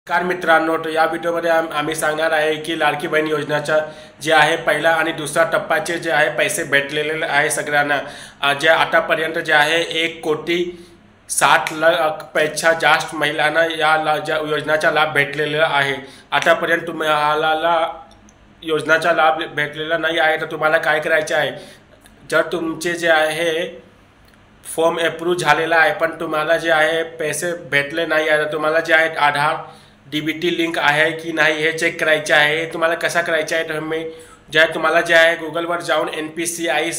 Car मित्रांनो, तर या व्हिडिओमध्ये आम्ही सांगणार आहे की लाडकी बहीण योजनेचा जे आहे पहिला आणि दुसरा टप्प्याचे जे आहे पैसे भेटलेले आहे सगळ्यांना। जे आतापर्यंत जे आहे 1,60,00,000पेक्षा जास्त महिलांना या योजनेचा लाभ भेटलेला आहे। आतापर्यंत तुम्हाला योजनेचा लाभ भेटलेला नाही आहे तर तुम्हाला काय करायचे आहे, जर तुमचे जे आहे फॉर्म अप्रूव्ह झालेला आहे पण तुम्हाला जे आहे पैसे भेटले नाही आहे तर तुम्हाला जे आहे आधार DBT लिंक आहे की नाही हे चेक करायचे आहे। तुम्हाला कसा करायचा आहे तर मी जे आहे तुम्हाला जे आहे गुगलवर जाऊन NPCI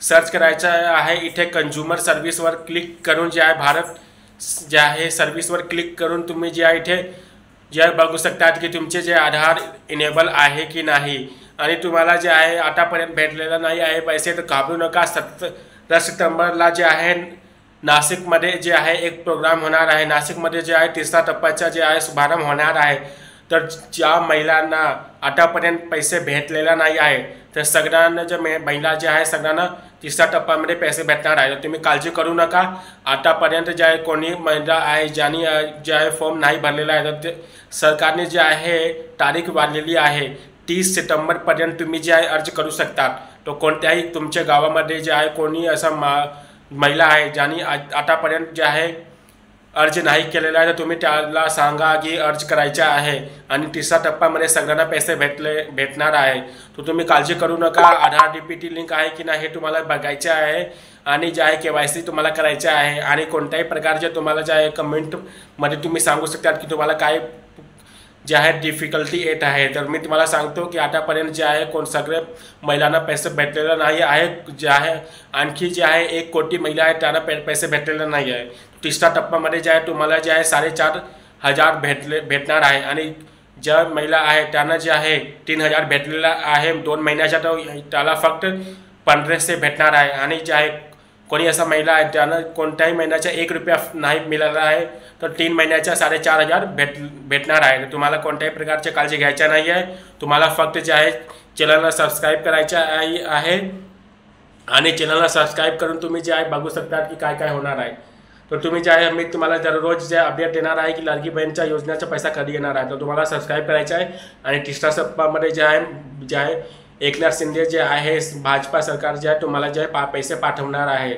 सर्च करायचं आहे। इथे कंझ्युमर सर्व्हिसवर क्लिक करून जे आहे भारत जे आहे सर्व्हिसवर क्लिक करून तुम्ही जे आहे इथे जे आहे बघू शकतात की तुमचे जे आधार इनेबल आहे की नाही आणि तुम्हाला जे आहे आतापर्यंत भेटलेला नाही आहे पैसे तर घाबरू नका। 17 सप्टेंबरला जे आहे नाशिकमध्ये जे आहे एक प्रोग्राम होणार आहे। नाशिकमध्ये जे आहे तिसरा टप्प्याचा जे आहे शुभारंभ होणार आहे। तर ज्या महिलांना आतापर्यंत पैसे भेटलेला नाही आहे तर सगळ्यांना जे महिला जे आहे सगळ्यांना तिसऱ्या टप्प्यामध्ये पैसे भेटणार आहे। तर तुम्ही काळजी करू नका। आतापर्यंत जे आहे कोणी महिला आहे ज्यांनी जे आहे फॉर्म नाही भरलेला आहे तर ते सरकारने जे आहे तारीख वाढलेली आहे 30 सप्टेंबरपर्यंत तुम्ही जे आहे अर्ज करू शकतात। तो कोणत्याही तुमच्या गावामध्ये जे आहे कोणी असा महिला आहे ज्यांनी आतापर्यंत जे आहे अर्ज नाही केलेला आहे तर तुम्ही त्याला सांगा की अर्ज करायचा आहे आणि तिसऱ्या टप्प्यामध्ये सगळ्यांना पैसे भेटणार आहे। तर तुम्ही काळजी करू नका। आधार DBT लिंक आहे की नाही हे तुम्हाला बघायचे आहे आणि जे आहे KYC तुम्हाला करायचे आहे आणि कोणत्याही प्रकारचे तुम्हाला जे आहे कमेंटमध्ये तुम्ही सांगू शकतात की तुम्हाला काय जे आहे डिफिकल्टी येत आहे। तर मी तुम्हाला सांगतो की आतापर्यंत जे आहे सगळे महिलांना पैसे भेटलेले नाही आहे। जे आहे आणखी जे आहे 1 कोटी महिला आहेत त्यांना पैसे भेटलेले नाही आहे। तिसऱ्या टप्प्यामध्ये जे आहे तुम्हाला जे आहे 4,500 भेटणार आहे आणि ज्या महिला आहे त्यांना जे आहे 3,000 भेटलेला आहे 2 महिन्याच्या, तर त्याला फक्त 1500 भेटणार आहे। आणि जे आहे कोणी असा महिला आहे ज्यांना कोणत्याही महिन्याचा 1 रुपया नाही मिळाला आहे तर 3 महिन्याच्या 4,500 भेटणार आहे। तर तुम्हाला कोणत्याही प्रकारची काळजी घ्यायची नाही आहे। तुम्हाला फक्त जे आहे चॅनलला सबस्क्राईब करायचं आहे आणि चॅनलला सबस्क्राईब करून तुम्ही जे आहे बघू शकता की काय काय होणार आहे। तर तुम्ही जे आहे मी तुम्हाला दररोज जे अपडेट देणार आहे की लाडकी बहीणच्या योजनेचा पैसा कधी येणार आहे। तर तुम्हाला सबस्क्राईब करायचं आहे आणि तिसऱ्या टप्प्यामध्ये जे आहे एकनाथ शिंदे जे आहे भाजपा सरकार जे आहे तुम्हाला जे पैसे पाठवणार आहे।